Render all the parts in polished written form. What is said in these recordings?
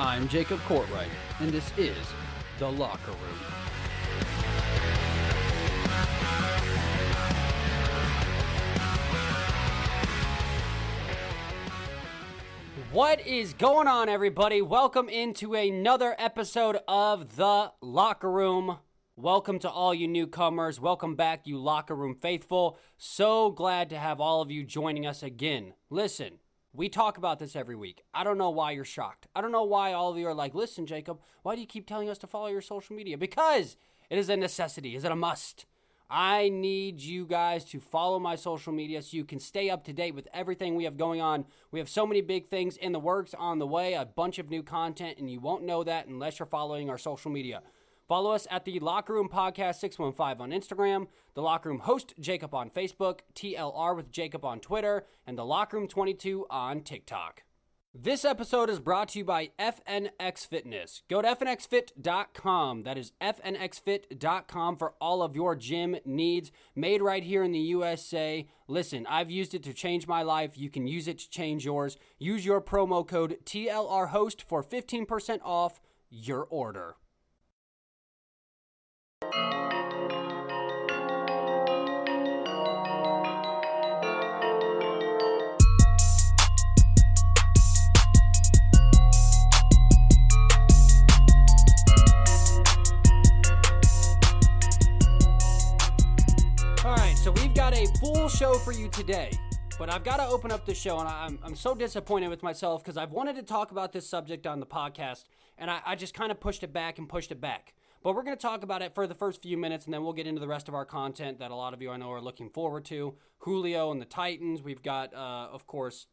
I'm Jacob Courtwright, and this is The Locker Room. What is going on, everybody? Welcome into another episode of The Locker Room. Welcome to all you newcomers. Welcome back, you Locker Room faithful. So glad to have all of you joining us again. Listen, we talk about this every week. I don't know why you're shocked. I don't know why all of you are like, listen, Jacob, why do you keep telling us to follow your social media? Because it is a necessity. Is it a must? I need you guys to follow my social media so you can stay up to date with everything we have going on. We have so many big things in the works, on the way, a bunch of new content, and you won't know that unless you're following our social media. Follow us at the Locker Room Podcast 615 on Instagram, the Locker Room Host Jacob on Facebook, TLR with Jacob on Twitter, and the Locker Room 22 on TikTok. This episode is brought to you by FNX Fitness. Go to fnxfit.com. That is fnxfit.com for all of your gym needs, made right here in the USA. Listen, I've used it to change my life. You can use it to change yours. Use your promo code TLRHOST for 15% off your order. So we've got a full show for you today, but I've got to open up the show, and I'm so disappointed with myself because I've wanted to talk about this subject on the podcast, and I just kind of pushed it back. But we're going to talk about it for the first few minutes, and then we'll get into the rest of our content that a lot of you I know are looking forward to. Julio and the Titans. We've got, of course,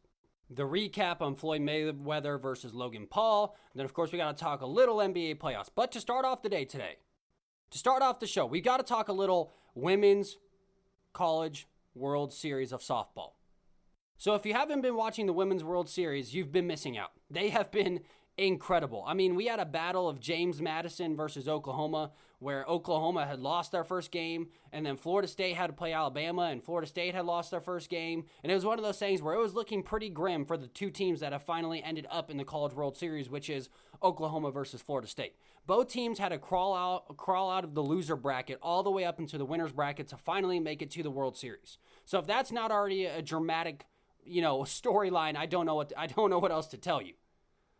the recap on Floyd Mayweather versus Logan Paul. And then, of course, we got to talk a little NBA playoffs. But to start off the day today, to start off the show, we got to talk a little women's College World Series of softball. So if you haven't been watching the Women's World Series, you've been missing out. They have been incredible. I mean, we had a battle of James Madison versus Oklahoma, where Oklahoma had lost their first game, and then Florida State had to play Alabama, and Florida State had lost their first game. And it was one of those things where it was looking pretty grim for the two teams that have finally ended up in the College World Series, which is Oklahoma versus Florida State. Both teams had to crawl out of the loser bracket all the way up into the winner's bracket to finally make it to the World Series. So if that's not already a dramatic, storyline, I don't know what else to tell you.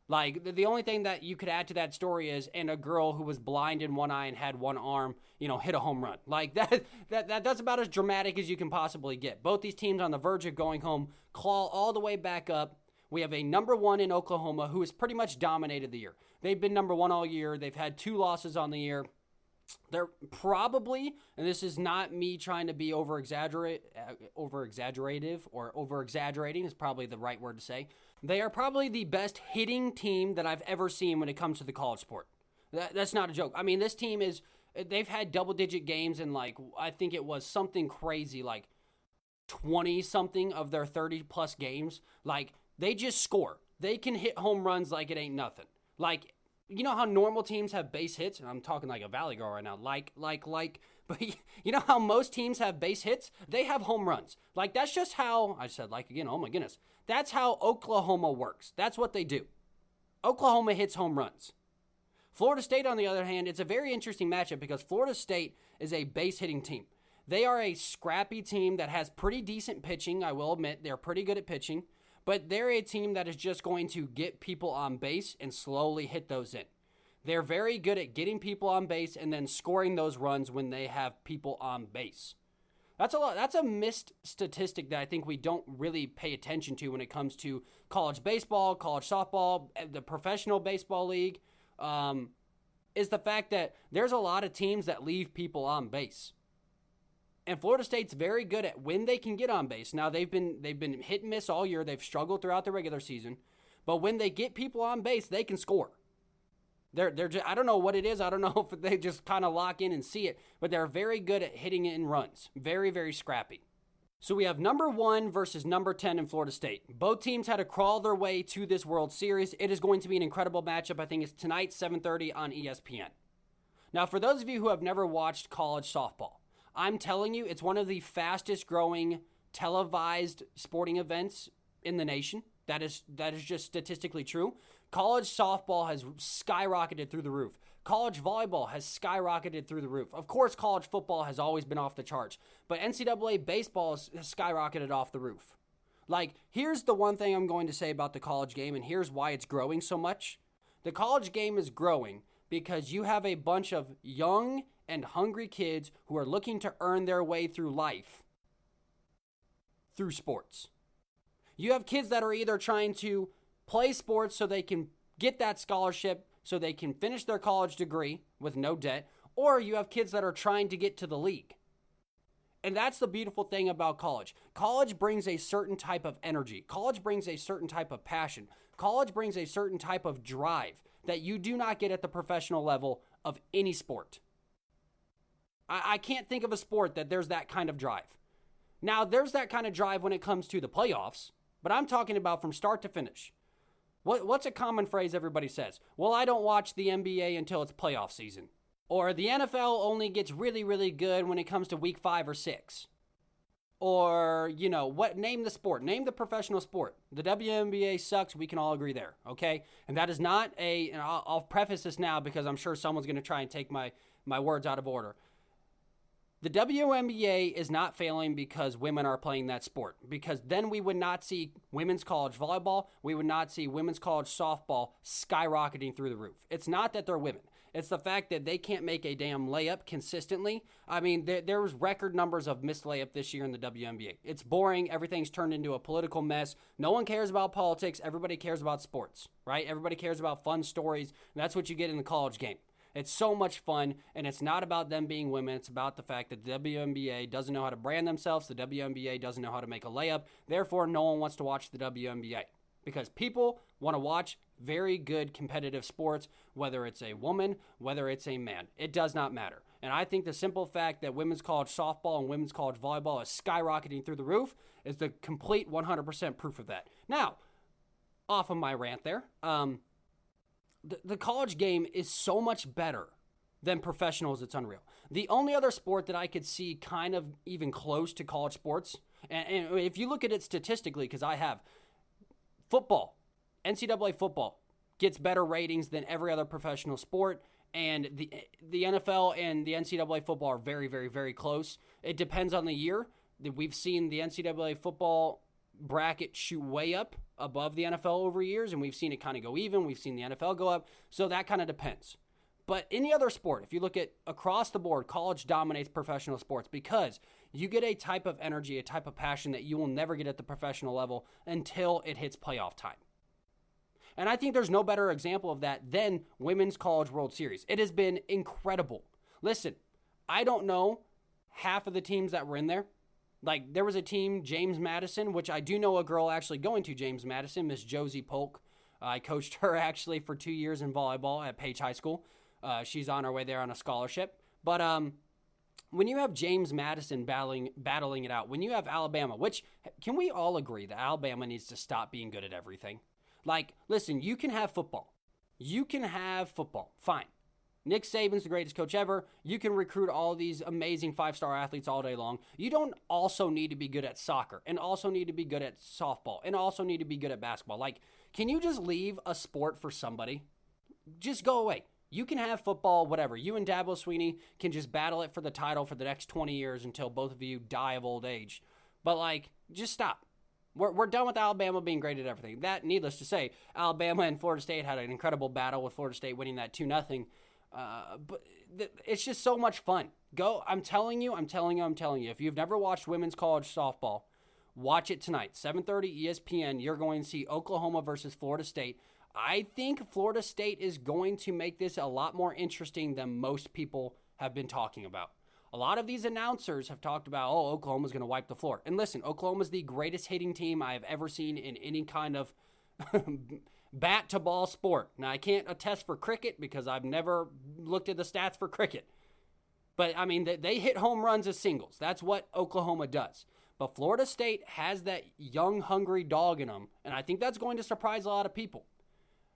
Like, the only thing that you could add to that story is, and a girl who was blind in one eye and had one arm, hit a home run. Like, that's about as dramatic as you can possibly get. Both these teams on the verge of going home, claw all the way back up. We have a number one in Oklahoma who has pretty much dominated the year. They've been number one all year. They've had 2 losses on the year. They're probably, and this is not me trying to be over-exaggerative or over-exaggerating is probably the right word to say. They are probably the best hitting team that I've ever seen when it comes to the college sport. That's not a joke. I mean, this team they've had double-digit games in, I think it was something crazy, 20-something of their 30-plus games. They just score. They can hit home runs like it ain't nothing. You know how normal teams have base hits? And I'm talking like a Valley girl right now. But you know how most teams have base hits? They have home runs. That's just how, I said again, oh my goodness. That's how Oklahoma works. That's what they do. Oklahoma hits home runs. Florida State, on the other hand, it's a very interesting matchup because Florida State is a base hitting team. They are a scrappy team that has pretty decent pitching, I will admit. They're pretty good at pitching. But they're a team that is just going to get people on base and slowly hit those in. They're very good at getting people on base and then scoring those runs when they have people on base. That's a lot. That's a missed statistic that I think we don't really pay attention to when it comes to college baseball, college softball, the professional baseball league, is the fact that there's a lot of teams that leave people on base. And Florida State's very good at when they can get on base. Now, they've been hit and miss all year. They've struggled throughout the regular season. But when they get people on base, they can score. They're just, I don't know what it is. I don't know if they just kind of lock in and see it. But they're very good at hitting in runs. Very, very scrappy. So we have number 1 versus number 10 in Florida State. Both teams had to crawl their way to this World Series. It is going to be an incredible matchup. I think it's tonight, 7:30 on ESPN. Now, for those of you who have never watched college softball, I'm telling you, it's one of the fastest growing televised sporting events in the nation. That is just statistically true. College softball has skyrocketed through the roof. College volleyball has skyrocketed through the roof. Of course, college football has always been off the charts, but NCAA baseball has skyrocketed off the roof. Like, here's the one thing I'm going to say about the college game, and here's why it's growing so much. The college game is growing because you have a bunch of young and hungry kids who are looking to earn their way through life through sports. You have kids that are either trying to play sports so they can get that scholarship so they can finish their college degree with no debt, or you have kids that are trying to get to the league. And that's the beautiful thing about college. College brings a certain type of energy. College brings a certain type of passion. College brings a certain type of drive that you do not get at the professional level of any sport. I can't think of a sport that there's that kind of drive. Now, there's that kind of drive when it comes to the playoffs, but I'm talking about from start to finish. What's a common phrase everybody says? Well, I don't watch the NBA until it's playoff season. Or the NFL only gets really, really good when it comes to week 5 or 6. Or, name the sport. Name the professional sport. The WNBA sucks. We can all agree there, okay? And that is not and I'll preface this now because I'm sure someone's going to try and take my words out of order. The WNBA is not failing because women are playing that sport, because then we would not see women's college volleyball, we would not see women's college softball skyrocketing through the roof. It's not that they're women. It's the fact that they can't make a damn layup consistently. I mean, there was record numbers of missed layup this year in the WNBA. It's boring. Everything's turned into a political mess. No one cares about politics. Everybody cares about sports, right? Everybody cares about fun stories, and that's what you get in the college game. It's so much fun, and it's not about them being women. It's about the fact that the WNBA doesn't know how to brand themselves. The WNBA doesn't know how to make a layup. Therefore, no one wants to watch the WNBA because people want to watch very good competitive sports, whether it's a woman, whether it's a man. It does not matter. And I think the simple fact that women's college softball and women's college volleyball is skyrocketing through the roof is the complete 100% proof of that. Now, off of my rant there, the college game is so much better than professionals. It's unreal. The only other sport that I could see kind of even close to college sports, and if you look at it statistically, because I have, football, NCAA football gets better ratings than every other professional sport, and the NFL and the NCAA football are very, very, very close. It depends on the year. We've seen the NCAA football bracket shoot way up above the NFL over years, and we've seen it kind of go even. We've seen the NFL go up, so that kind of depends. But any other sport, if you look at across the board, college dominates professional sports because you get a type of energy, a type of passion that you will never get at the professional level until it hits playoff time. And I think there's no better example of that than Women's College World Series. It has been incredible. Listen, I don't know half of the teams that were in there. Like, there was a team, James Madison, which I do know a girl actually going to James Madison, Miss Josie Polk. I coached her actually for 2 years in volleyball at Page High School. She's on her way there on a scholarship. But when you have James Madison battling it out, when you have Alabama, which, can we all agree that Alabama needs to stop being good at everything? Like, listen, you can have football. You can have football. Fine. Nick Saban's the greatest coach ever. You can recruit all these amazing 5-star athletes all day long. You don't also need to be good at soccer and also need to be good at softball and also need to be good at basketball. Like, can you just leave a sport for somebody? Just go away. You can have football, whatever. You and Dabo Swinney can just battle it for the title for the next 20 years until both of you die of old age. But, like, just stop. We're done with Alabama being great at everything. That, needless to say, Alabama and Florida State had an incredible battle with Florida State winning that 2-0. But it's just so much fun. Go, I'm telling you. If you've never watched women's college softball, watch it tonight. 7:30 ESPN. You're going to see Oklahoma versus Florida State. I think Florida State is going to make this a lot more interesting than most people have been talking about. A lot of these announcers have talked about, Oklahoma's going to wipe the floor. And listen, Oklahoma's the greatest hitting team I have ever seen in any kind of bat to ball sport. Now, I can't attest for cricket because I've never looked at the stats for cricket. But, I mean, they hit home runs as singles. That's what Oklahoma does. But Florida State has that young, hungry dog in them, and I think that's going to surprise a lot of people.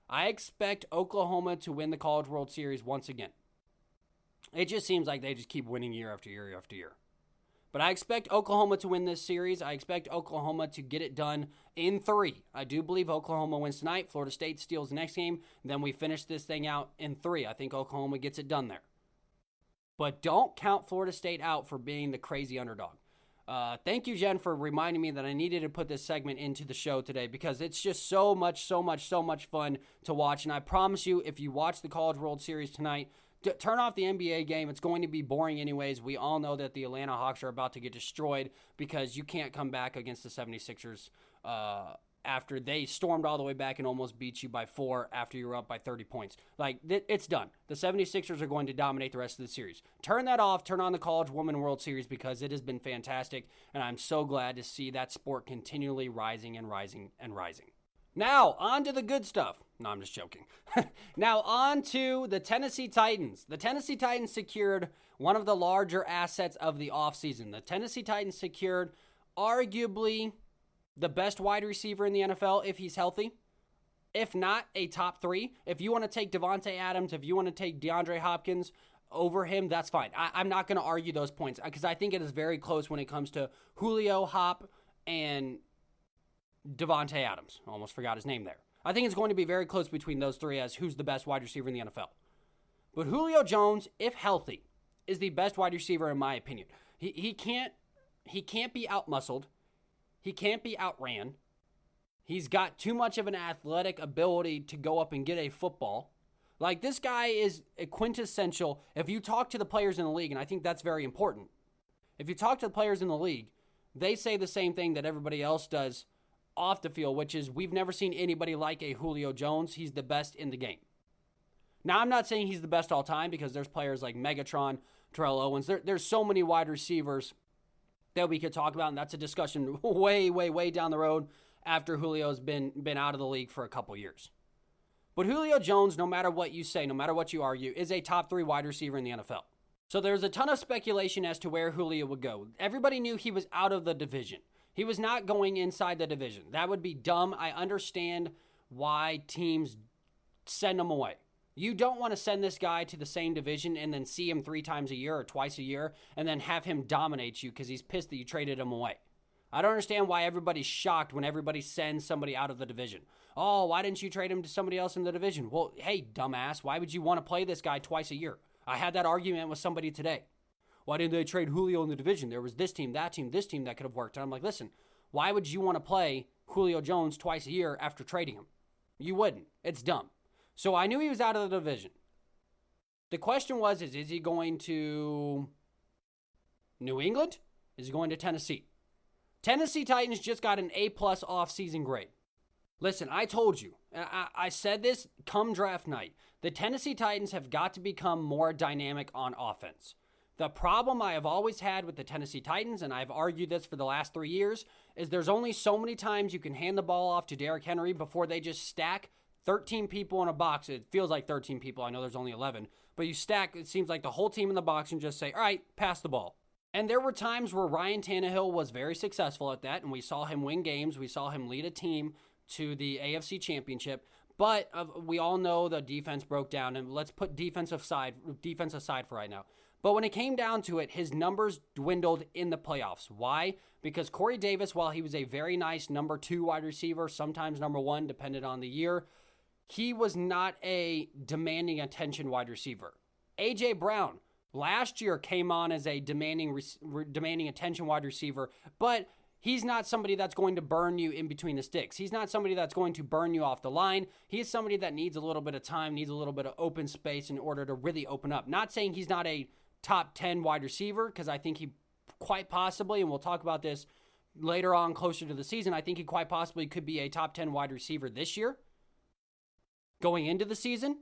I expect Oklahoma to win the College World Series once again. It just seems like they just keep winning year after year after year. But I expect Oklahoma to win this series. I expect Oklahoma to get it done in 3. I do believe Oklahoma wins tonight. Florida State steals the next game. Then we finish this thing out in 3. I think Oklahoma gets it done there. But don't count Florida State out for being the crazy underdog. Thank you, Jen, for reminding me that I needed to put this segment into the show today because it's just so much fun to watch. And I promise you, if you watch the College World Series tonight, turn off the NBA game. It's going to be boring anyways. We all know that the Atlanta Hawks are about to get destroyed because you can't come back against the 76ers after they stormed all the way back and almost beat you by 4 after you were up by 30 points. Like, it's done. The 76ers are going to dominate the rest of the series. Turn that off. Turn on the College Women World Series because it has been fantastic, and I'm so glad to see that sport continually rising and rising and rising. Now, on to the good stuff. No, I'm just joking. Now, on to the Tennessee Titans. The Tennessee Titans secured one of the larger assets of the offseason. The Tennessee Titans secured arguably the best wide receiver in the NFL if he's healthy. If not, a top 3. If you want to take Devontae Adams, if you want to take DeAndre Hopkins over him, that's fine. I'm not going to argue those points because I think it is very close when it comes to Julio, Hop, and Devontae Adams. Almost forgot his name there. I think it's going to be very close between those 3 as who's the best wide receiver in the NFL. But Julio Jones, if healthy, is the best wide receiver in my opinion. He can't be outmuscled. He can't be outran. He's got too much of an athletic ability to go up and get a football. Like, this guy is a quintessential. If you talk to the players in the league, and I think that's very important. If you talk to the players in the league, they say the same thing that everybody else does off the field, which is we've never seen anybody like a Julio Jones. He's the best in the game. Now, I'm not saying he's the best all time because there's players like Megatron, Terrell Owens. There's so many wide receivers that we could talk about, and that's a discussion way down the road after Julio's been out of the league for a couple years. But Julio Jones, no matter what you say, no matter what you argue, is a top 3 wide receiver in the NFL. So there's a ton of speculation as to where Julio would go. Everybody knew he was out of the division. He was not going inside the division. That would be dumb. I understand why teams send him away. You don't want to send this guy to the same division and then see him 3 times a year or twice a year and then have him dominate you because he's pissed that you traded him away. I don't understand why everybody's shocked when everybody sends somebody out of the division. Oh, why didn't you trade him to somebody else in the division? Well, hey, dumbass, why would you want to play this guy twice a year? I had that argument with somebody today. Why didn't they trade Julio in the division? There was this team, this team that could have worked. And I'm like, listen, why would you want to play Julio Jones twice a year after trading him? You wouldn't. It's dumb. So I knew he was out of the division. The question was, is he going to New England? Is he going to Tennessee? Tennessee Titans just got an A+ off-season grade. Listen, I told you, I said this come draft night. The Tennessee Titans have got to become more dynamic on offense. The problem I have always had with the Tennessee Titans, and I've argued this for the last 3 years, is there's only so many times you can hand the ball off to Derrick Henry before they just stack 13 people in a box. It feels like 13 people. I know there's only 11. But you stack, it seems like the whole team in the box and just say, all right, pass the ball. And there were times where Ryan Tannehill was very successful at that, and we saw him win games. We saw him lead a team to the AFC Championship. But we all know the defense broke down, and let's put defense aside for right now. But when it came down to it, his numbers dwindled in the playoffs. Why? Because Corey Davis, while he was a very nice number 2 wide receiver, sometimes number 1, depending on the year, he was not a demanding attention wide receiver. A.J. Brown last year came on as a demanding attention wide receiver, but he's not somebody that's going to burn you in between the sticks. He's not somebody that's going to burn you off the line. He is somebody that needs a little bit of time, needs a little bit of open space in order to really open up. Not saying he's not a top 10 wide receiver, because I think he quite possibly, and we'll talk about this later on closer to the season, I think he quite possibly could be a top 10 wide receiver this year going into the season.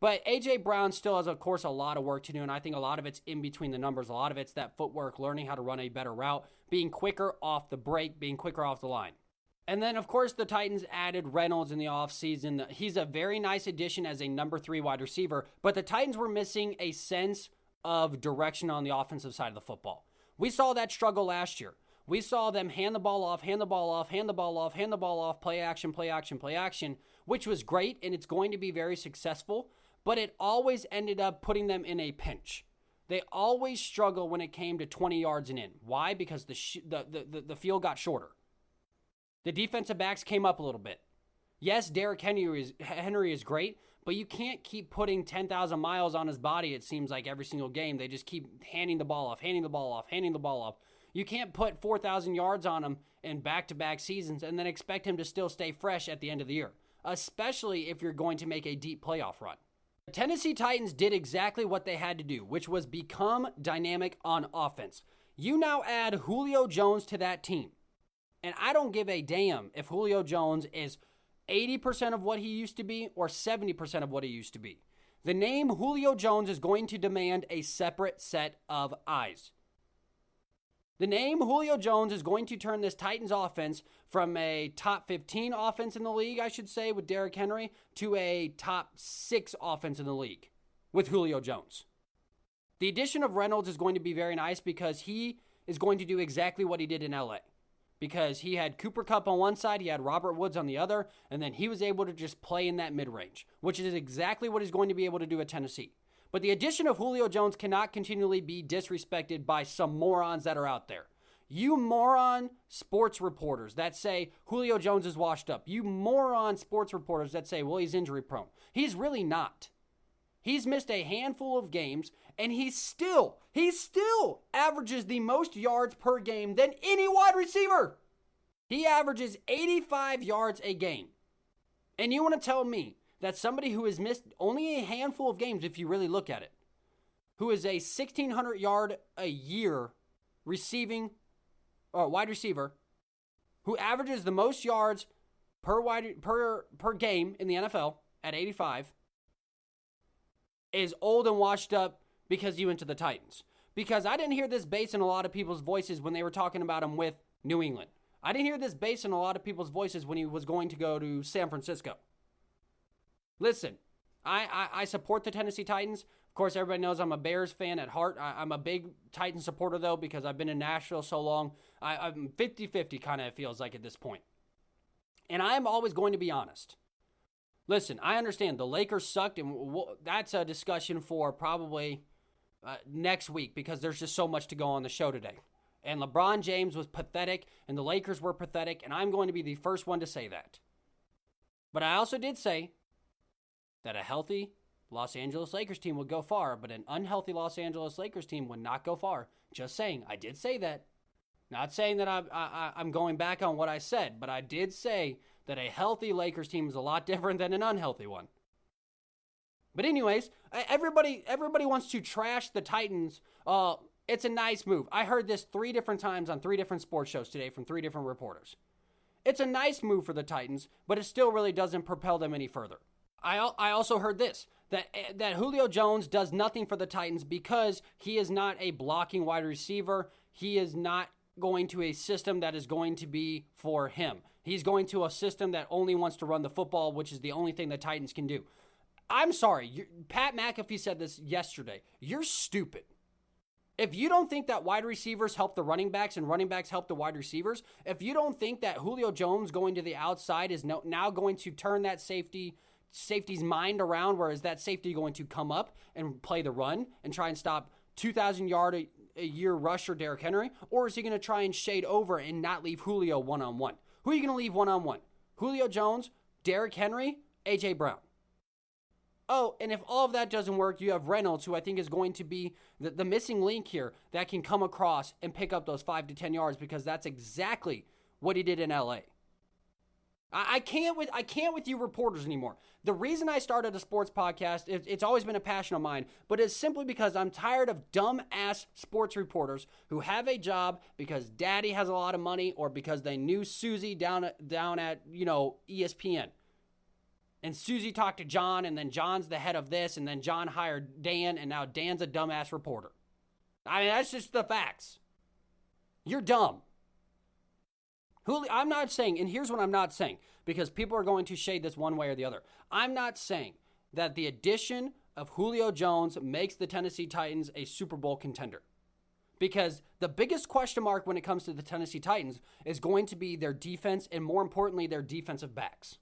But A.J. Brown still has, of course, a lot of work to do, and I think a lot of it's in between the numbers. A lot of it's that footwork, learning how to run a better route, being quicker off the break, being quicker off the line. And then, of course, the Titans added Reynolds in the offseason. He's a very nice addition as a number 3 wide receiver, but the Titans were missing a sense of direction on the offensive side of the football. We saw that struggle last year. We saw them hand the ball off, hand the ball off, hand the ball off, hand the ball off, play action, play action, play action, which was great, and it's going to be very successful, but it always ended up putting them in a pinch. They always struggle when it came to 20 yards and in. Why? Because the field got shorter. The defensive backs came up a little bit. Yes, Derrick Henry is great, but you can't keep putting 10,000 miles on his body, it seems like, every single game. They just keep handing the ball off. You can't put 4,000 yards on him in back-to-back seasons and then expect him to still stay fresh at the end of the year, especially if you're going to make a deep playoff run. The Tennessee Titans did exactly what they had to do, which was become dynamic on offense. You now add Julio Jones to that team. And I don't give a damn if Julio Jones is 80% of what he used to be or 70% of what he used to be. The name Julio Jones is going to demand a separate set of eyes. The name Julio Jones is going to turn this Titans offense from a top 15 offense in the league, I should say, with Derrick Henry, to a top 6 offense in the league with Julio Jones. The addition of Reynolds is going to be very nice because he is going to do exactly what he did in LA. Because he had Cooper Kupp on one side, he had Robert Woods on the other, and then he was able to just play in that mid-range, which is exactly what he's going to be able to do at Tennessee. But the addition of Julio Jones cannot continually be disrespected by some morons that are out there. You moron sports reporters that say Julio Jones is washed up. You moron sports reporters that say, well, he's injury prone. He's really not. He's missed a handful of games, and he still averages the most yards per game than any wide receiver. He averages 85 yards a game. And you want to tell me that somebody who has missed only a handful of games, if you really look at it, who is a 1,600 yard a year receiving or wide receiver, who averages the most yards per game in the NFL at 85, is old and washed up because he went to the Titans. Because I didn't hear this bass in a lot of people's voices when they were talking about him with New England. I didn't hear this bass in a lot of people's voices when he was going to go to San Francisco. Listen, I support the Tennessee Titans. Of course, everybody knows I'm a Bears fan at heart. I'm a big Titans supporter, though, because I've been in Nashville so long. I'm 50-50 kind of feels like at this point. And I'm always going to be honest. Listen, I understand the Lakers sucked, and that's a discussion for probably next week because there's just so much to go on the show today. And LeBron James was pathetic, and the Lakers were pathetic, and I'm going to be the first one to say that. But I also did say that a healthy Los Angeles Lakers team would go far, but an unhealthy Los Angeles Lakers team would not go far. Just saying, I did say that. Not saying that I'm going back on what I said, but I did say that a healthy Lakers team is a lot different than an unhealthy one. But anyways, everybody wants to trash the Titans. It's a nice move. I heard this 3 different times on 3 different sports shows today from 3 different reporters. It's a nice move for the Titans, but it still really doesn't propel them any further. I also heard this, that Julio Jones does nothing for the Titans because he is not a blocking wide receiver. He is not going to a system that is going to be for him. He's going to a system that only wants to run the football, which is the only thing the Titans can do. I'm sorry, Pat McAfee said this yesterday. You're stupid. If you don't think that wide receivers help the running backs and running backs help the wide receivers, if you don't think that Julio Jones going to the outside is now going to turn that safety's mind around, where is that safety going to come up and play the run and try and stop 2,000 yard a year rusher Derrick Henry, or is he going to try and shade over and not leave Julio one-on-one? Who are you going to leave one-on-one? Julio Jones, Derrick Henry, A.J. Brown. Oh, and if all of that doesn't work, you have Reynolds, who I think is going to be the missing link here that can come across and pick up those 5 to 10 yards, because that's exactly what he did in L.A. I can't with you reporters anymore. The reason I started a sports podcast, it's always been a passion of mine, but it's simply because I'm tired of dumb-ass sports reporters who have a job because daddy has a lot of money or because they knew Susie down at ESPN. And Susie talked to John, and then John's the head of this, and then John hired Dan, and now Dan's a dumbass reporter. I mean, that's just the facts. You're dumb. I'm not saying, and here's what I'm not saying, because people are going to shade this one way or the other. I'm not saying that the addition of Julio Jones makes the Tennessee Titans a Super Bowl contender. Because the biggest question mark when it comes to the Tennessee Titans is going to be their defense, and more importantly, their defensive backs.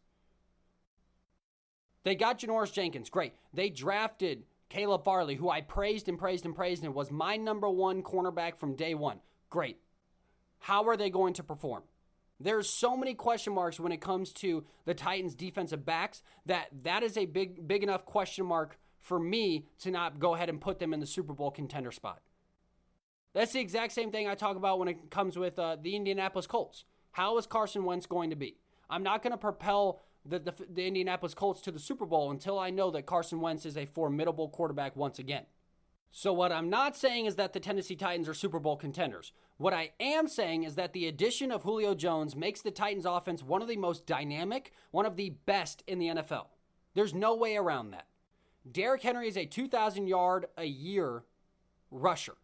They got Janoris Jenkins, great. They drafted Caleb Farley, who I praised and praised and praised and was my number one cornerback from day one. Great. How are they going to perform? There's so many question marks when it comes to the Titans' defensive backs that is a big enough question mark for me to not go ahead and put them in the Super Bowl contender spot. That's the exact same thing I talk about when it comes with the Indianapolis Colts. How is Carson Wentz going to be? I'm not going to propel the Indianapolis Colts to the Super Bowl until I know that Carson Wentz is a formidable quarterback once again. So what I'm not saying is that the Tennessee Titans are Super Bowl contenders. What I am saying is that the addition of Julio Jones makes the Titans offense one of the most dynamic, one of the best in the NFL. There's no way around that. Derrick Henry is a 2,000 yard a year rusher.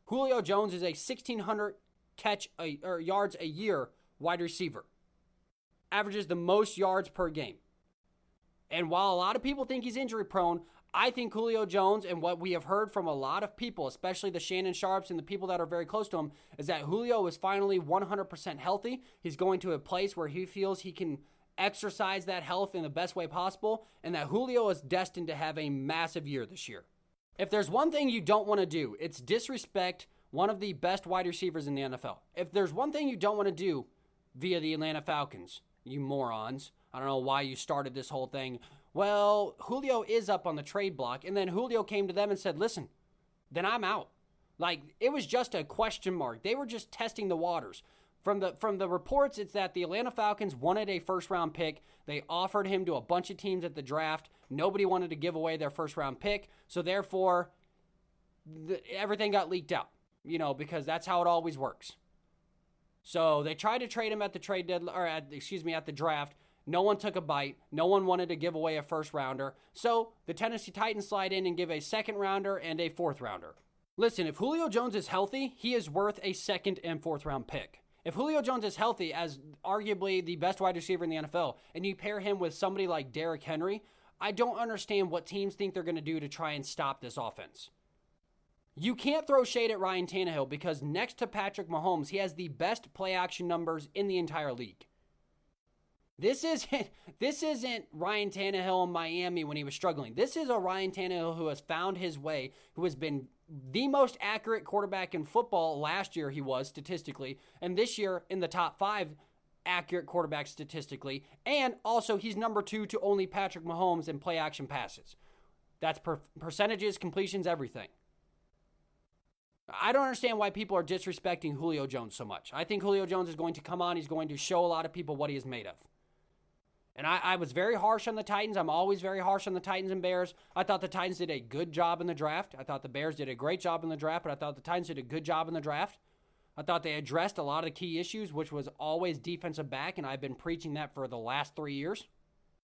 Julio Jones is a 1,600 yards a year wide receiver. Averages the most yards per game. And while a lot of people think he's injury prone, I think Julio Jones, and what we have heard from a lot of people, especially the Shannon Sharps and the people that are very close to him, is that Julio is finally 100% healthy. He's going to a place where he feels he can exercise that health in the best way possible, and that Julio is destined to have a massive year this year. If there's one thing you don't want to do, it's disrespect one of the best wide receivers in the NFL. If there's one thing you don't want to do via the Atlanta Falcons, you morons, I don't know why you started this whole thing. Well, Julio is up on the trade block, and then Julio came to them and said, listen, then I'm out. Like, it was just a question mark. They were just testing the waters. From the reports, it's that the Atlanta Falcons wanted a first-round pick. They offered him to a bunch of teams at the draft. Nobody wanted to give away their first-round pick, so therefore, everything got leaked out, because that's how it always works. So they tried to trade him at the trade deadline, or at the draft. No one took a bite. No one wanted to give away a first rounder. So the Tennessee Titans slide in and give a second rounder and a fourth rounder. Listen, if Julio Jones is healthy, he is worth a second and fourth round pick. If Julio Jones is healthy as arguably the best wide receiver in the NFL, and you pair him with somebody like Derrick Henry, I don't understand what teams think they're going to do to try and stop this offense. You can't throw shade at Ryan Tannehill because next to Patrick Mahomes, he has the best play action numbers in the entire league. This isn't Ryan Tannehill in Miami when he was struggling. This is a Ryan Tannehill who has found his way, who has been the most accurate quarterback in football. Last year he was statistically, and this year in the top 5 accurate quarterbacks statistically, and also he's number 2 to only Patrick Mahomes in play action passes. That's percentages, completions, everything. I don't understand why people are disrespecting Julio Jones so much. I think Julio Jones is going to come on. He's going to show a lot of people what he is made of. And I was very harsh on the Titans. I'm always very harsh on the Titans and Bears. I thought the Titans did a good job in the draft. I thought the Bears did a great job in the draft, but I thought the Titans did a good job in the draft. I thought they addressed a lot of the key issues, which was always defensive back, and I've been preaching that for the last 3 years.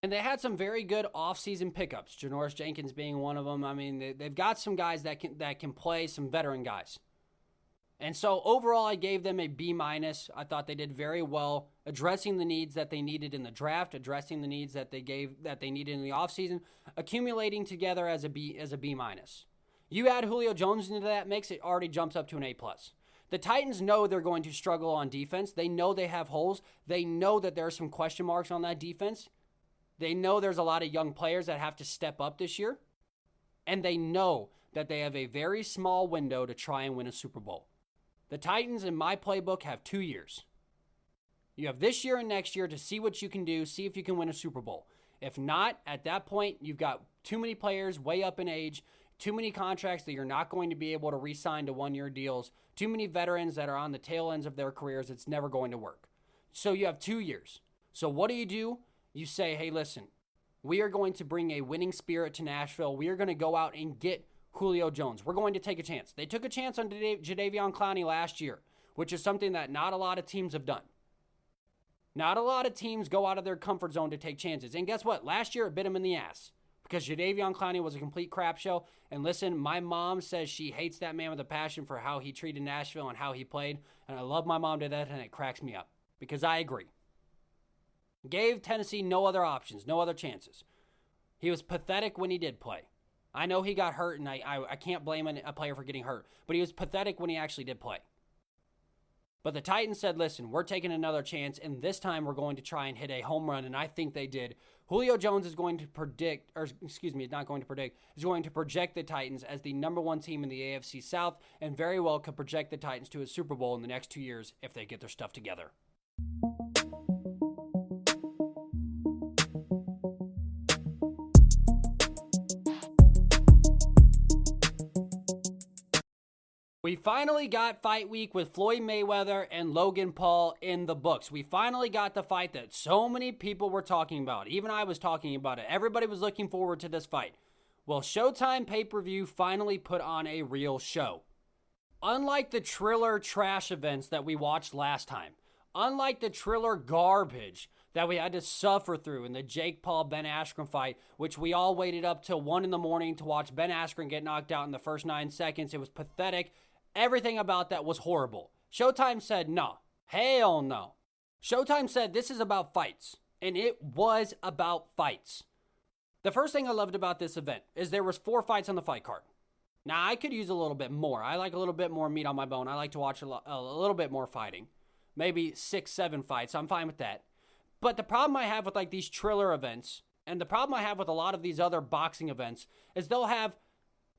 And they had some very good offseason pickups, Janoris Jenkins being one of them. I mean, they've got some guys that can play, some veteran guys. And so overall, I gave them a B-. I thought they did very well addressing the needs that they needed in the draft, addressing the needs that they needed in the offseason, accumulating together as a B-. You add Julio Jones into that mix, it already jumps up to an A+. The Titans know they're going to struggle on defense. They know they have holes. They know that there are some question marks on that defense. They know there's a lot of young players that have to step up this year. And they know that they have a very small window to try and win a Super Bowl. The Titans, in my playbook, have 2 years. You have this year and next year to see what you can do, see if you can win a Super Bowl. If not, at that point, you've got too many players way up in age, too many contracts that you're not going to be able to re-sign to one-year deals, too many veterans that are on the tail ends of their careers. It's never going to work. So you have 2 years. So what do? You say, hey, listen, we are going to bring a winning spirit to Nashville. We are going to go out and get Julio Jones. We're going to take a chance. They took a chance on Jadeveon Clowney last year, which is something that not a lot of teams have done. Not a lot of teams go out of their comfort zone to take chances. And guess what? Last year, it bit them in the ass because Jadeveon Clowney was a complete crap show. And listen, my mom says she hates that man with a passion for how he treated Nashville and how he played. And I love my mom to that, and it cracks me up because I agree. Gave Tennessee no other options, no other chances. He was pathetic when he did play. I know he got hurt, and I can't blame a player for getting hurt, but he was pathetic when he actually did play. But the Titans said, listen, we're taking another chance, and this time we're going to try and hit a home run, and I think they did Julio Jones is going to predict, or excuse me, not going to predict, is going to project the Titans as the number one team in the AFC South, and very well could project the Titans to a Super Bowl in the next 2 years if they get their stuff together. We finally got fight week with Floyd Mayweather and Logan Paul in the books. We finally got the fight that so many people were talking about. Even I was talking about it. Everybody was looking forward to this fight. Well, Showtime pay-per-view finally put on a real show. Unlike the Triller trash events that we watched last time, unlike the Triller garbage that we had to suffer through in the Jake Paul-Ben Askren fight, which we all waited up till 1 in the morning to watch Ben Askren get knocked out in the first 9 seconds. It was pathetic. Everything about that was horrible. Showtime said no. Hell no. Showtime said this is about fights. And it was about fights. The first thing I loved about this event is there was 4 fights on the fight card. Now, I could use a little bit more. I like a little bit more meat on my bone. I like to watch a little bit more fighting. Maybe 6, 7 fights. I'm fine with that. But the problem I have with like these Triller events, and the problem I have with a lot of these other boxing events, is they'll have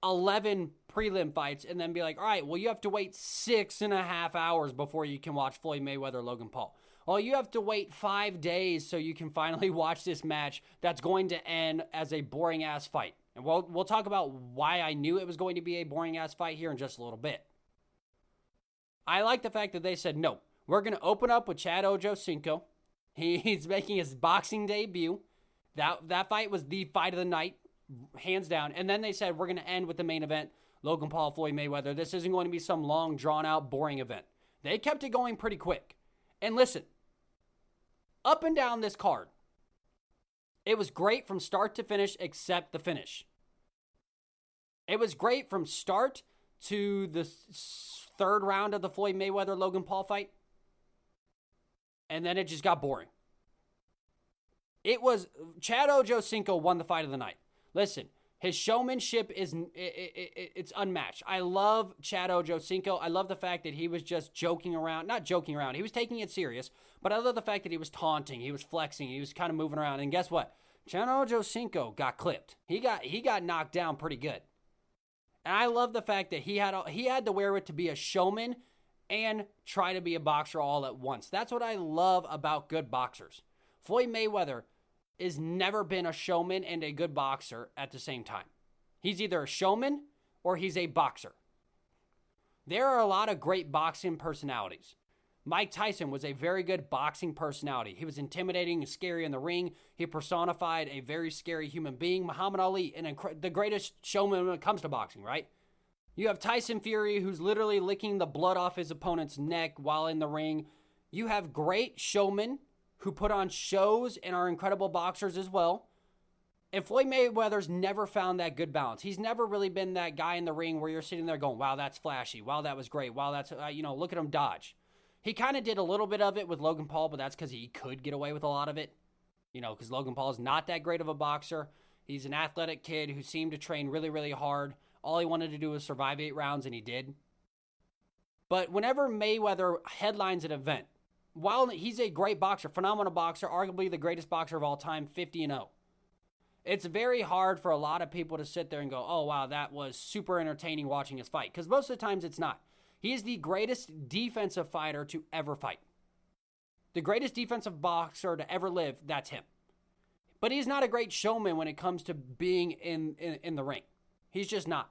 11 prelim fights and then be like, all right, well, you have to wait 6.5 hours before you can watch Floyd Mayweather, Logan Paul. Well, you have to wait 5 days so you can finally watch this match that's going to end as a boring-ass fight. And we'll talk about why I knew it was going to be a boring-ass fight here in just a little bit. I like the fact that they said, no, we're going to open up with Chad Ochocinco. He's making his boxing debut. That fight was the fight of the night. Hands down. And then they said, we're going to end with the main event, Logan Paul, Floyd Mayweather. This isn't going to be some long, drawn-out, boring event. They kept it going pretty quick. And listen, up and down this card, it was great from start to finish except the finish. It was great from start to the third round of the Floyd Mayweather-Logan Paul fight. And then it just got boring. It was, Chad Ochocinco won the fight of the night. Listen, his showmanship it's unmatched. I love Chad Ochocinco. I love the fact that he was just joking around. Not joking around. He was taking it serious. But I love the fact that he was taunting. He was flexing. He was kind of moving around. And guess what? Chad Ochocinco got clipped. He got knocked down pretty good. And I love the fact that he had the wherewith to be a showman and try to be a boxer all at once. That's what I love about good boxers. Floyd Mayweather has never been a showman and a good boxer at the same time. He's either a showman or he's a boxer. There are a lot of great boxing personalities. Mike Tyson was a very good boxing personality. He was intimidating and scary in the ring. He personified a very scary human being. Muhammad Ali, the greatest showman when it comes to boxing, right? You have Tyson Fury, who's literally licking the blood off his opponent's neck while in the ring. You have great showmen who put on shows and are incredible boxers as well. And Floyd Mayweather's never found that good balance. He's never really been that guy in the ring where you're sitting there going, wow, that's flashy. Wow, that was great. Wow, that's, look at him dodge. He kind of did a little bit of it with Logan Paul, but that's because he could get away with a lot of it. Because Logan Paul is not that great of a boxer. He's an athletic kid who seemed to train really, really hard. All he wanted to do was survive 8 rounds, and he did. But whenever Mayweather headlines an event, while he's a great boxer, phenomenal boxer, arguably the greatest boxer of all time, 50-0. It's very hard for a lot of people to sit there and go, oh, wow, that was super entertaining watching his fight. Because most of the times it's not. He is the greatest defensive fighter to ever fight. The greatest defensive boxer to ever live, that's him. But he's not a great showman when it comes to being in the ring. He's just not.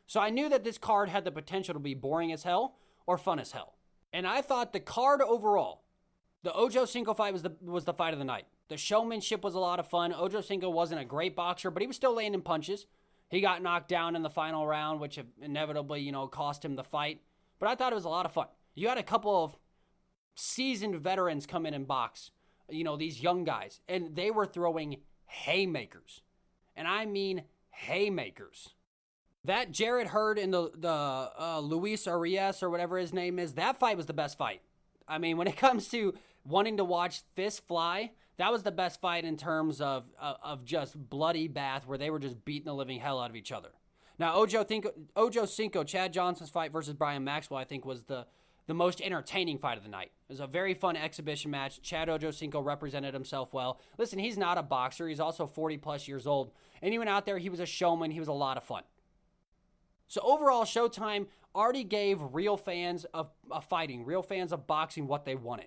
So I knew that this card had the potential to be boring as hell or fun as hell. And I thought the card overall, the Ochocinco fight was the fight of the night. The showmanship was a lot of fun. Ochocinco wasn't a great boxer, but he was still landing punches. He got knocked down in the final round, which inevitably, cost him the fight. But I thought it was a lot of fun. You had a couple of seasoned veterans come in and box, these young guys, and they were throwing haymakers. And I mean haymakers. That Jarrett Hurd and the Luis Arias or whatever his name is, that fight was the best fight. I mean, when it comes to wanting to watch fists fly, that was the best fight in terms of just bloody bath where they were just beating the living hell out of each other. Now, Ochocinco, Chad Johnson's fight versus Brian Maxwell, I think was the the most entertaining fight of the night. It was a very fun exhibition match. Chad Ochocinco represented himself well. Listen, he's not a boxer. He's also 40 plus years old. And he went out there, he was a showman. He was a lot of fun. So overall, Showtime already gave real fans of fighting, real fans of boxing what they wanted.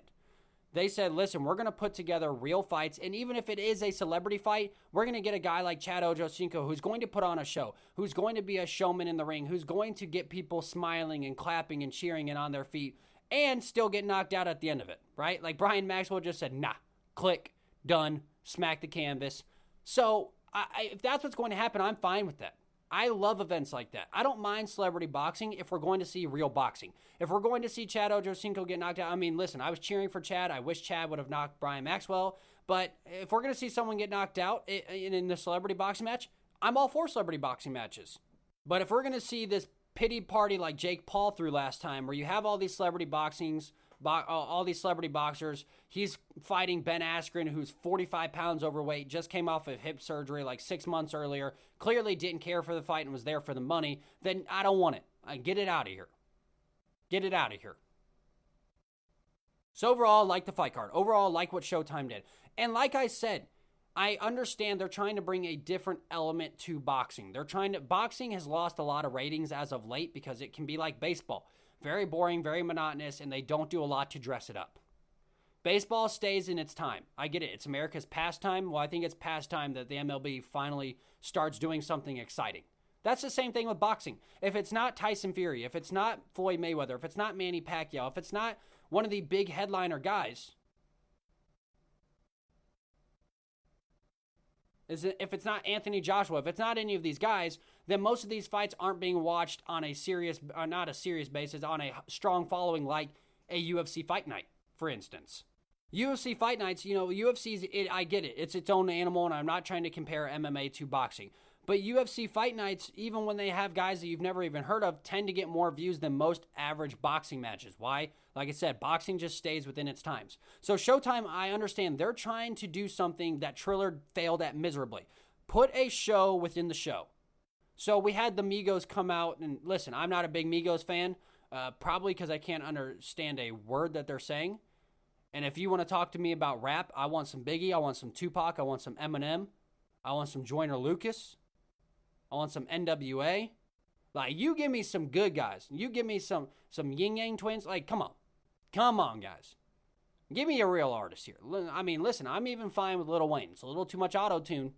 They said, listen, we're going to put together real fights, and even if it is a celebrity fight, we're going to get a guy like Chad Ochocinco who's going to put on a show, who's going to be a showman in the ring, who's going to get people smiling and clapping and cheering and on their feet, and still get knocked out at the end of it, right? Like Brian Maxwell just said, nah, click, done, smack the canvas. So if that's what's going to happen, I'm fine with that. I love events like that. I don't mind celebrity boxing if we're going to see real boxing. If we're going to see Chad Ochocinco get knocked out, I mean, listen, I was cheering for Chad. I wish Chad would have knocked Brian Maxwell. But if we're going to see someone get knocked out in the celebrity boxing match, I'm all for celebrity boxing matches. But if we're going to see this pity party like Jake Paul threw last time, where you have all these celebrity all these celebrity boxers, he's fighting Ben Askren, who's 45 pounds overweight, just came off of hip surgery like 6 months earlier, clearly didn't care for the fight and was there for the money, then I don't want it. Get it out of here. Get it out of here. So overall, like the fight card. Overall, like what Showtime did. And like I said, I understand they're trying to bring a different element to boxing. Boxing has lost a lot of ratings as of late because it can be like baseball. Very boring, very monotonous, and they don't do a lot to dress it up. Baseball stays in its time. I get it. It's America's pastime. Well, I think it's past time that the MLB finally starts doing something exciting. That's the same thing with boxing. If it's not Tyson Fury, if it's not Floyd Mayweather, if it's not Manny Pacquiao, if it's not one of the big headliner guys, if it's not Anthony Joshua, if it's not any of these guys, then most of these fights aren't being watched on a serious, not a serious basis, on a strong following like a UFC Fight Night, for instance. UFC Fight Nights, I get it. It's its own animal, and I'm not trying to compare MMA to boxing. But UFC Fight Nights, even when they have guys that you've never even heard of, tend to get more views than most average boxing matches. Why? Like I said, boxing just stays within its times. So Showtime, I understand, they're trying to do something that Triller failed at miserably. Put a show within the show. So we had the Migos come out, and listen, I'm not a big Migos fan, probably because I can't understand a word that they're saying. And if you want to talk to me about rap, I want some Biggie, I want some Tupac, I want some Eminem, I want some Joyner Lucas, I want some NWA. Like, you give me some good guys. You give me some Yin Yang Twins. Like, come on. Come on, guys. Give me a real artist here. I mean, listen, I'm even fine with Lil Wayne. It's a little too much auto-tune.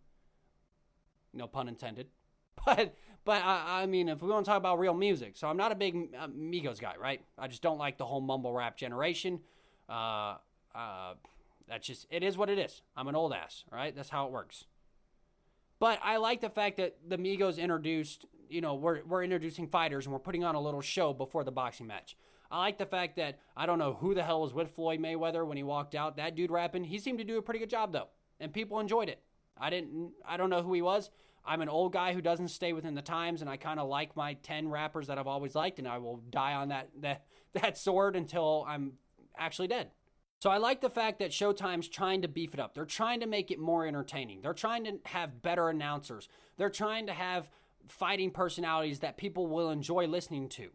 No pun intended. But I mean, if we want to talk about real music. So I'm not a big Migos guy, right? I just don't like the whole mumble rap generation. That's just, it is what it is. I'm an old ass, right? That's how it works. But I like the fact that the Migos introduced, we're introducing fighters and we're putting on a little show before the boxing match. I like the fact that I don't know who the hell was with Floyd Mayweather when he walked out. That dude rapping, he seemed to do a pretty good job though, and people enjoyed it. I don't know who he was. I'm an old guy who doesn't stay within the times, and I kind of like my 10 rappers that I've always liked, and I will die on that sword until I'm actually dead. So I like the fact that Showtime's trying to beef it up. They're trying to make it more entertaining. They're trying to have better announcers. They're trying to have fighting personalities that people will enjoy listening to.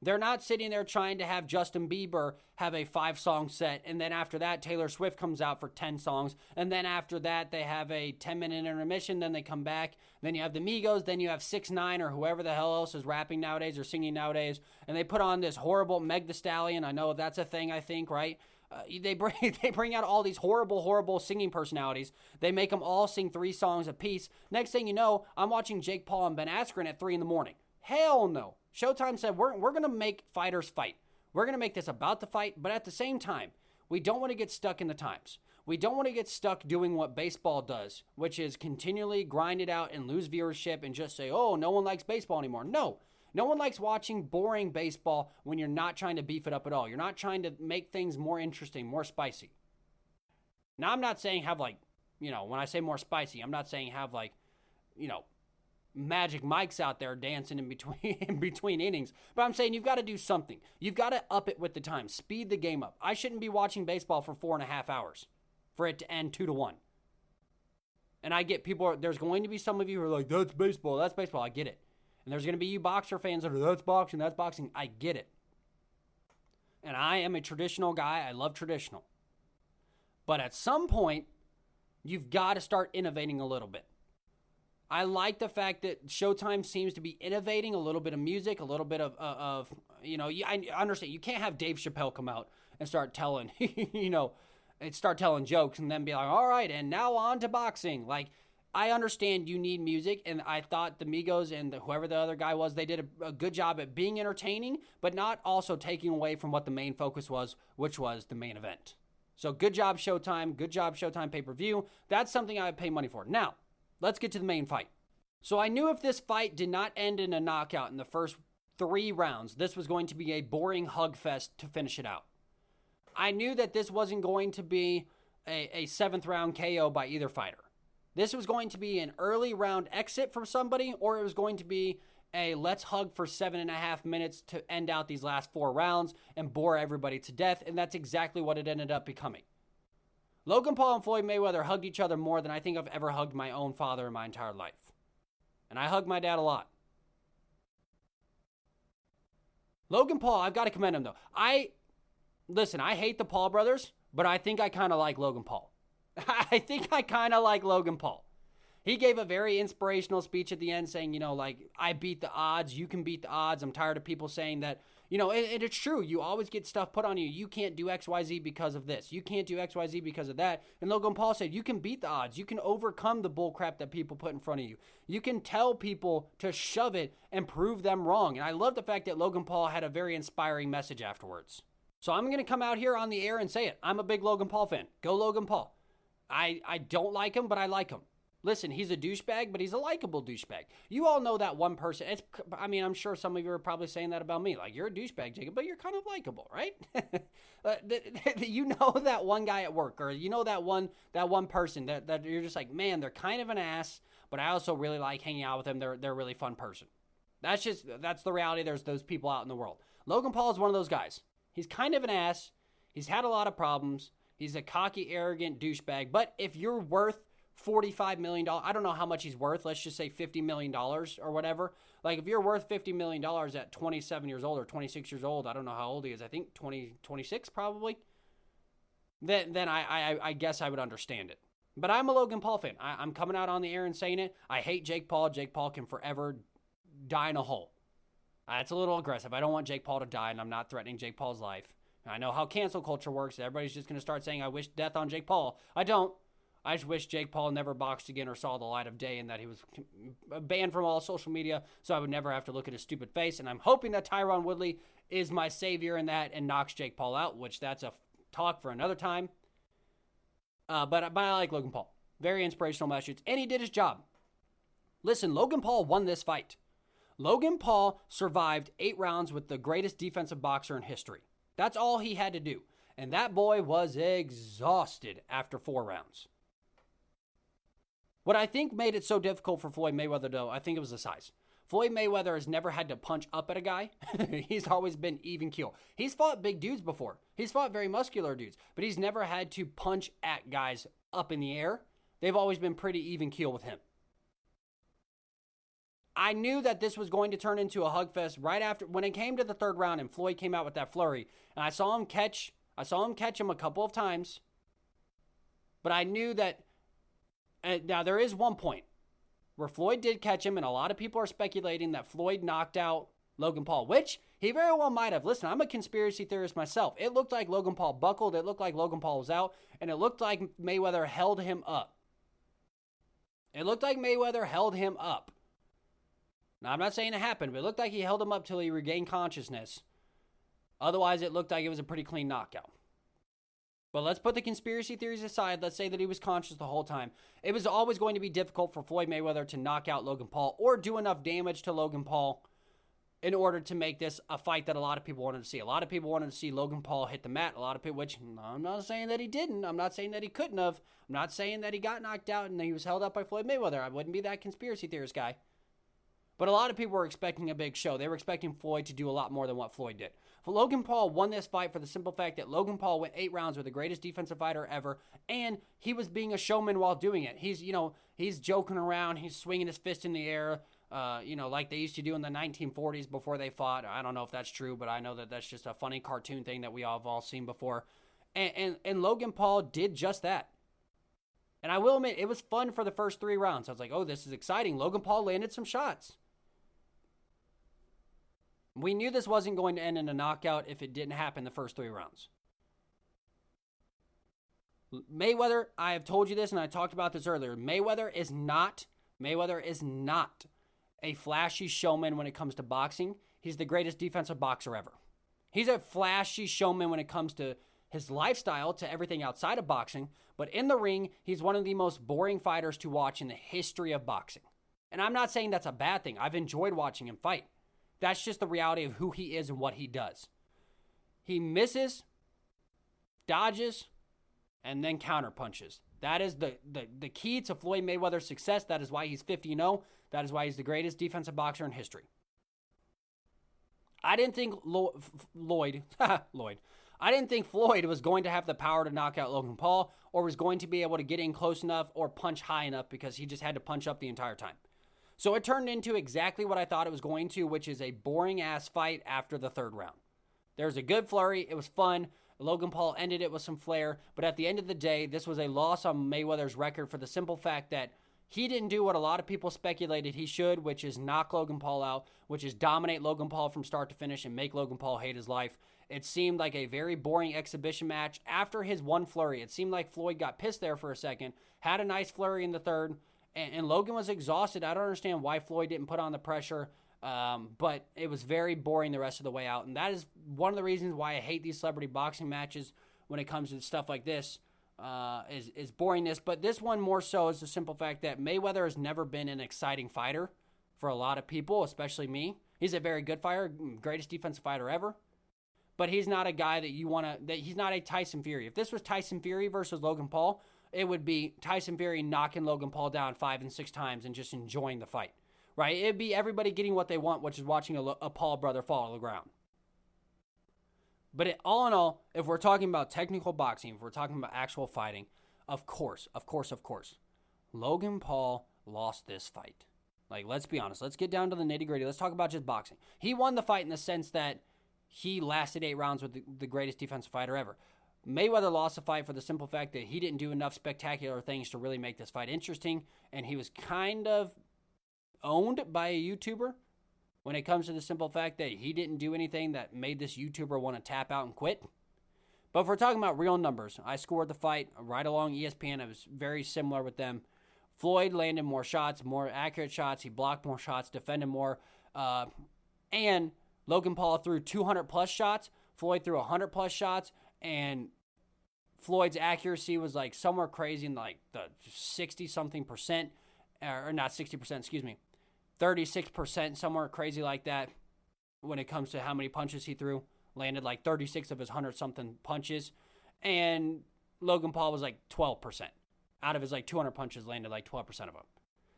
They're not sitting there trying to have Justin Bieber have a 5-song set, and then after that, Taylor Swift comes out for 10 songs, and then after that, they have a 10-minute intermission, then they come back, then you have the Migos, then you have 6ix9ine or whoever the hell else is rapping nowadays or singing nowadays, and they put on this horrible Meg Thee Stallion. I know that's a thing, I think, right? They bring out all these horrible singing personalities. They make them all sing 3 songs apiece. Next thing you know, I'm watching Jake Paul and Ben Askren at 3 in the morning. Hell no. Showtime said, we're going to make fighters fight. We're going to make this about the fight, but at the same time, we don't want to get stuck in the times. We don't want to get stuck doing what baseball does, which is continually grind it out and lose viewership and just say, oh, no one likes baseball anymore. No one likes watching boring baseball when you're not trying to beef it up at all. You're not trying to make things more interesting, more spicy. Now, I'm not saying have when I say more spicy, I'm not saying have Magic Mike's out there dancing in between innings. But I'm saying you've got to do something. You've got to up it with the time. Speed the game up. I shouldn't be watching baseball for 4.5 hours for it to end 2-1. And I get there's going to be some of you who are like, that's baseball. I get it. And there's going to be you boxer fans that are, that's boxing. I get it. And I am a traditional guy. I love traditional. But at some point, you've got to start innovating a little bit. I like the fact that Showtime seems to be innovating a little bit of music, a little bit of I understand you can't have Dave Chappelle come out and start telling, start telling jokes and then be like, all right, and now on to boxing. Like, I understand you need music, and I thought the Migos and whoever the other guy was, they did a good job at being entertaining, but not also taking away from what the main focus was, which was the main event. So good job, Showtime. Good job, Showtime pay-per-view. That's something I would pay money for. Now, let's get to the main fight. So I knew if this fight did not end in a knockout in the first 3 rounds, this was going to be a boring hug fest to finish it out. I knew that this wasn't going to be a 7th round KO by either fighter. This was going to be an early round exit from somebody, or it was going to be a let's hug for 7.5 minutes to end out these last 4 rounds and bore everybody to death, and that's exactly what it ended up becoming. Logan Paul and Floyd Mayweather hugged each other more than I think I've ever hugged my own father in my entire life. And I hug my dad a lot. Logan Paul, I've got to commend him though. I hate the Paul brothers, but I think I kind of like Logan Paul. I think I kind of like Logan Paul. He gave a very inspirational speech at the end saying, I beat the odds. You can beat the odds. I'm tired of people saying that, and it's true. You always get stuff put on you. You can't do XYZ because of this. You can't do XYZ because of that. And Logan Paul said, you can beat the odds. You can overcome the bull crap that people put in front of you. You can tell people to shove it and prove them wrong. And I love the fact that Logan Paul had a very inspiring message afterwards. So I'm going to come out here on the air and say it. I'm a big Logan Paul fan. Go Logan Paul. I don't like him, but I like him. Listen, he's a douchebag, but he's a likable douchebag. You all know that one person. I'm sure some of you are probably saying that about me. Like, you're a douchebag, Jacob, but you're kind of likable, right? You know that one guy at work, or you know that one person that you're just like, man, they're kind of an ass, but I also really like hanging out with them. They're a really fun person. That's the reality. There's those people out in the world. Logan Paul is one of those guys. He's kind of an ass. He's had a lot of problems. He's a cocky, arrogant douchebag. But if you're worth $45 million, I don't know how much he's worth. Let's just say $50 million or whatever. Like, if you're worth $50 million at 27 years old or 26 years old, I don't know how old he is. I think 26 probably. Then I guess I would understand it. But I'm a Logan Paul fan. I'm coming out on the air and saying it. I hate Jake Paul. Jake Paul can forever die in a hole. It's a little aggressive. I don't want Jake Paul to die, and I'm not threatening Jake Paul's life. I know how cancel culture works. Everybody's just going to start saying, I wish death on Jake Paul. I don't. I just wish Jake Paul never boxed again or saw the light of day and that he was banned from all social media so I would never have to look at his stupid face. And I'm hoping that Tyron Woodley is my savior in that and knocks Jake Paul out, which that's a talk for another time. But I like Logan Paul. Very inspirational message. And he did his job. Listen, Logan Paul won this fight. Logan Paul survived 8 rounds with the greatest defensive boxer in history. That's all he had to do. And that boy was exhausted after 4 rounds. What I think made it so difficult for Floyd Mayweather, though, I think it was the size. Floyd Mayweather has never had to punch up at a guy. He's always been even keel. He's fought big dudes before. He's fought very muscular dudes. But he's never had to punch at guys up in the air. They've always been pretty even keel with him. I knew that this was going to turn into a hug fest right after, when it came to the 3rd round and Floyd came out with that flurry. And I saw him catch him a couple of times. But I knew that, now there is one point where Floyd did catch him, and a lot of people are speculating that Floyd knocked out Logan Paul, which he very well might have. Listen, I'm a conspiracy theorist myself. It looked like Logan Paul buckled. It looked like Logan Paul was out, and it looked like Mayweather held him up. Now, I'm not saying it happened, but it looked like he held him up till he regained consciousness. Otherwise, it looked like it was a pretty clean knockout. But let's put the conspiracy theories aside. Let's say that he was conscious the whole time. It was always going to be difficult for Floyd Mayweather to knock out Logan Paul or do enough damage to Logan Paul in order to make this a fight that a lot of people wanted to see. A lot of people wanted to see Logan Paul hit the mat. A lot of people, which I'm not saying that he didn't. I'm not saying that he couldn't have. I'm not saying that he got knocked out and he was held up by Floyd Mayweather. I wouldn't be that conspiracy theorist guy. But a lot of people were expecting a big show. They were expecting Floyd to do a lot more than what Floyd did. Logan Paul won this fight for the simple fact that Logan Paul went 8 rounds with the greatest defensive fighter ever, and he was being a showman while doing it. He's joking around. He's swinging his fist in the air. like they used to do in the 1940s before they fought. I don't know if that's true, but I know that that's just a funny cartoon thing that we all have all seen before. And Logan Paul did just that. And I will admit, it was fun for the first 3 rounds. I was like, oh, this is exciting. Logan Paul landed some shots. We knew this wasn't going to end in a knockout if it didn't happen the first 3 rounds. Mayweather, I have told you this and I talked about this earlier. Mayweather is not a flashy showman when it comes to boxing. He's the greatest defensive boxer ever. He's a flashy showman when it comes to his lifestyle, to everything outside of boxing. But in the ring, he's one of the most boring fighters to watch in the history of boxing. And I'm not saying that's a bad thing. I've enjoyed watching him fight. That's just the reality of who he is and what he does. He misses, dodges, and then counterpunches. That is the key to Floyd Mayweather's success. That is why he's 50-0. That is why he's the greatest defensive boxer in history. I didn't think Lloyd. I didn't think Floyd was going to have the power to knock out Logan Paul or was going to be able to get in close enough or punch high enough, because he just had to punch up the entire time. So it turned into exactly what I thought it was going to, which is a boring-ass fight after the 3rd round. There was a good flurry. It was fun. Logan Paul ended it with some flair. But at the end of the day, this was a loss on Mayweather's record for the simple fact that he didn't do what a lot of people speculated he should, which is knock Logan Paul out, which is dominate Logan Paul from start to finish and make Logan Paul hate his life. It seemed like a very boring exhibition match. After his one flurry, it seemed like Floyd got pissed there for a second, had a nice flurry in the 3rd, and Logan was exhausted. I don't understand why Floyd didn't put on the pressure, but it was very boring the rest of the way out. And that is one of the reasons why I hate these celebrity boxing matches when it comes to stuff like this, is boringness. But this one more so is the simple fact that Mayweather has never been an exciting fighter for a lot of people, especially me. He's a very good fighter, greatest defensive fighter ever. But he's not a guy that you want to, he's not a Tyson Fury. If this was Tyson Fury versus Logan Paul, it would be Tyson Fury knocking Logan Paul down 5 and 6 times and just enjoying the fight, right? It'd be everybody getting what they want, which is watching a Paul brother fall to the ground. But all in all, if we're talking about technical boxing, if we're talking about actual fighting, of course, Logan Paul lost this fight. Like, let's be honest. Let's get down to the nitty-gritty. Let's talk about just boxing. He won the fight in the sense that he lasted 8 rounds with the greatest defensive fighter ever. Mayweather lost the fight for the simple fact that he didn't do enough spectacular things to really make this fight interesting, and he was kind of owned by a YouTuber when it comes to the simple fact that he didn't do anything that made this YouTuber want to tap out and quit. But if we're talking about real numbers, I scored the fight right along ESPN. It was very similar with them. Floyd landed more shots, more accurate shots. He blocked more shots, defended more. And Logan Paul threw 200-plus shots. Floyd threw 100-plus shots. And Floyd's accuracy was like somewhere crazy in like the 60-something percent. Or not 60%, excuse me. 36%, somewhere crazy like that when it comes to how many punches he threw. Landed like 36 of his 100-something punches. And Logan Paul was like 12%. Out of his like 200 punches, landed like 12% of them.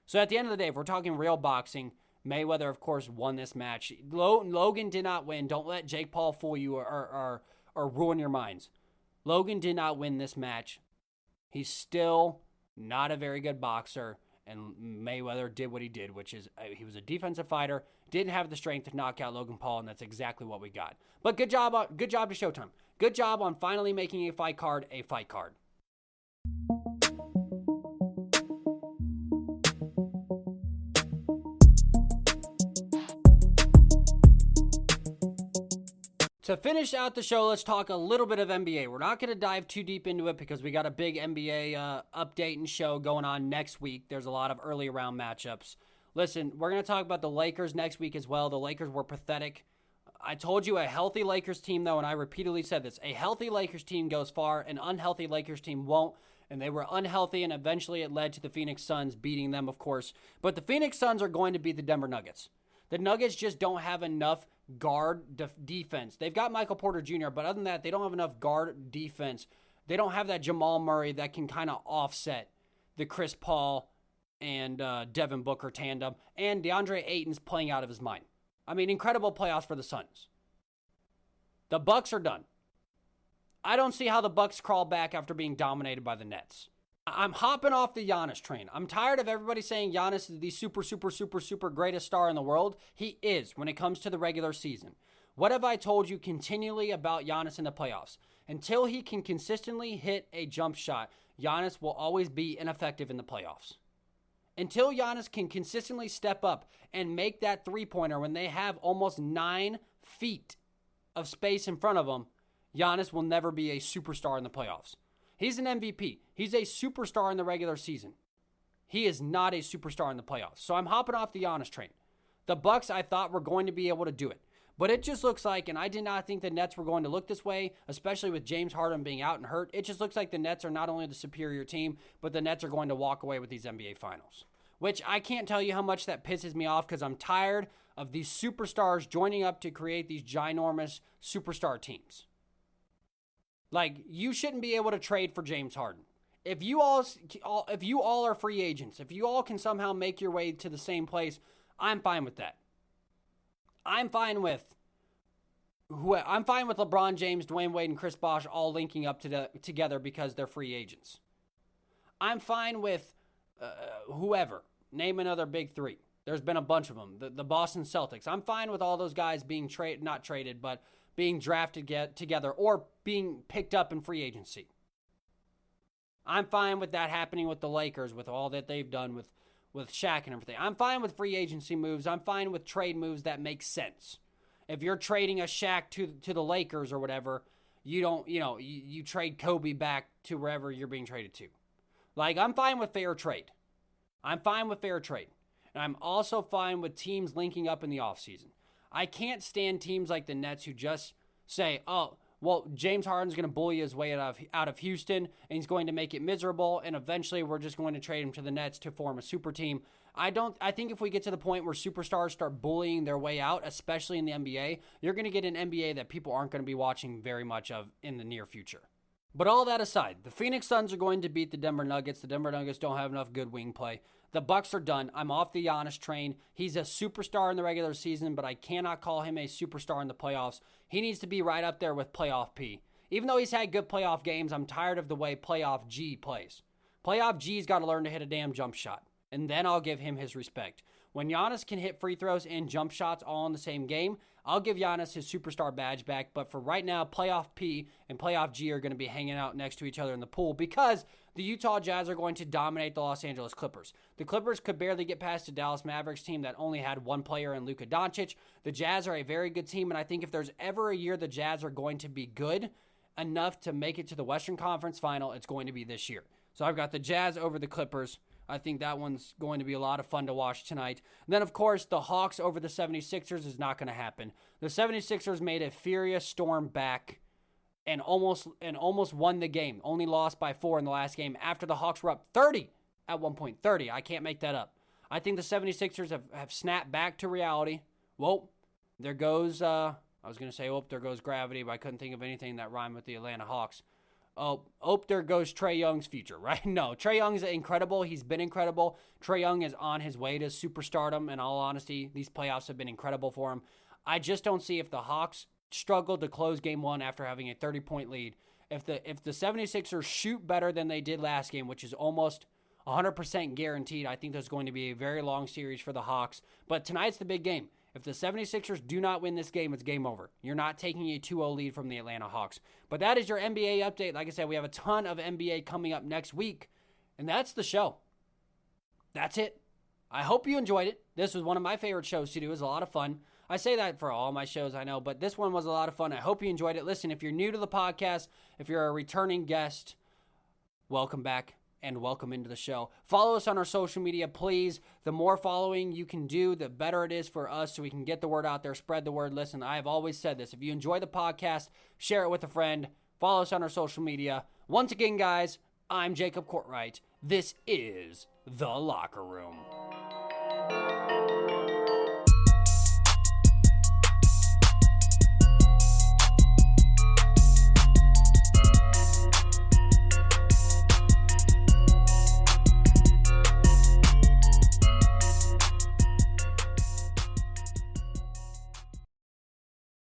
So at the end of the day, if we're talking real boxing, Mayweather, of course, won this match. Logan did not win. Don't let Jake Paul fool you or ruin your minds. Logan did not win this match. He's still not a very good boxer. And Mayweather did what he did, which is he was a defensive fighter, didn't have the strength to knock out Logan Paul, and that's exactly what we got. But good job to Showtime. Good job on finally making a fight card a fight card. To finish out the show, let's talk a little bit of NBA. We're not going to dive too deep into it because we got a big NBA update and show going on next week. There's a lot of early round matchups. Listen, we're going to talk about the Lakers next week as well. The Lakers were pathetic. I told you a healthy Lakers team, though, and I repeatedly said this. A healthy Lakers team goes far. An unhealthy Lakers team won't. And they were unhealthy, and eventually it led to the Phoenix Suns beating them, of course. But the Phoenix Suns are going to beat the Denver Nuggets. The Nuggets just don't have enough guard defense. They've got Michael Porter Jr., but other than that, they don't have enough guard defense. They don't have that Jamal Murray that can kind of offset the Chris Paul and Devin Booker tandem. And DeAndre Ayton's playing out of his mind. I mean, incredible playoffs for the Suns. The Bucks are done. I don't see how the Bucks crawl back after being dominated by the Nets. I'm hopping off the Giannis train. I'm tired of everybody saying Giannis is the super greatest star in the world. He is when it comes to the regular season. What have I told you continually about Giannis in the playoffs? Until he can consistently hit a jump shot, Giannis will always be ineffective in the playoffs. Until Giannis can consistently step up and make that three-pointer when they have almost 9 feet of space in front of him, Giannis will never be a superstar in the playoffs. He's an MVP. He's a superstar in the regular season. He is not a superstar in the playoffs. So I'm hopping off the Giannis train. The Bucks, I thought, were going to be able to do it. But it just looks like, and I did not think the Nets were going to look this way, especially with James Harden being out and hurt. It just looks like the Nets are not only the superior team, but the Nets are going to walk away with these NBA Finals. Which I can't tell you how much that pisses me off because I'm tired of these superstars joining up to create these ginormous superstar teams. Like, you shouldn't be able to trade for James Harden. If you all are free agents, if you all can somehow make your way to the same place, I'm fine with that. I'm fine with LeBron James, Dwayne Wade, and Chris Bosh all linking up together because they're free agents. I'm fine with whoever. Name another big three. There's been a bunch of them. The Boston Celtics. I'm fine with all those guys being not traded, but being drafted together or being picked up in free agency. I'm fine with that happening with the Lakers, with all that they've done with Shaq and everything. I'm fine with free agency moves. I'm fine with trade moves that make sense. If you're trading a Shaq to the Lakers or whatever, you trade Kobe back to wherever you're being traded to. Like, I'm fine with fair trade. I'm fine with fair trade. And I'm also fine with teams linking up in the offseason. I can't stand teams like the Nets who just say, oh, well, James Harden's going to bully his way out of Houston, and he's going to make it miserable, and eventually we're just going to trade him to the Nets to form a super team. I think if we get to the point where superstars start bullying their way out, especially in the NBA, you're going to get an NBA that people aren't going to be watching very much of in the near future. But all that aside, the Phoenix Suns are going to beat the Denver Nuggets. The Denver Nuggets don't have enough good wing play. The Bucks are done. I'm off the Giannis train. He's a superstar in the regular season, but I cannot call him a superstar in the playoffs. He needs to be right up there with playoff P. Even though he's had good playoff games, I'm tired of the way playoff G plays. Playoff G's got to learn to hit a damn jump shot, and then I'll give him his respect. When Giannis can hit free throws and jump shots all in the same game, I'll give Giannis his superstar badge back. But for right now, playoff P and playoff G are going to be hanging out next to each other in the pool because the Utah Jazz are going to dominate the Los Angeles Clippers. The Clippers could barely get past the Dallas Mavericks team that only had one player in Luka Doncic. The Jazz are a very good team, and I think if there's ever a year the Jazz are going to be good enough to make it to the Western Conference Final, it's going to be this year. So I've got the Jazz over the Clippers. I think that one's going to be a lot of fun to watch tonight. And then, of course, the Hawks over the 76ers is not going to happen. The 76ers made a furious storm back and almost won the game. Only lost by 4 in the last game after the Hawks were up 30 at one point. 30. I can't make that up. I think the 76ers have snapped back to reality. Well, there goes, I was going to say, there goes gravity, but I couldn't think of anything that rhymed with the Atlanta Hawks. There goes Trae Young's future, right? No, Trae Young is incredible. He's been incredible. Trae Young is on his way to superstardom. In all honesty, these playoffs have been incredible for him. I just don't see if the Hawks struggle to close game one after having a 30-point lead. If the 76ers shoot better than they did last game, which is almost 100% guaranteed, I think there's going to be a very long series for the Hawks. But tonight's the big game. If the 76ers do not win this game, it's game over. You're not taking a 2-0 lead from the Atlanta Hawks. But that is your NBA update. Like I said, we have a ton of NBA coming up next week, and that's the show. That's it. I hope you enjoyed it. This was one of my favorite shows to do. It was a lot of fun. I say that for all my shows, I know, but this one was a lot of fun. I hope you enjoyed it. Listen, if you're new to the podcast, if you're a returning guest, welcome back. And welcome into the show. Follow us on our social media, please. The more following you can do, the better it is for us so we can get the word out there, spread the word. Listen, I have always said this. If you enjoy the podcast, share it with a friend. Follow us on our social media. Once again, guys, I'm Jacob Courtwright. This is The Locker Room.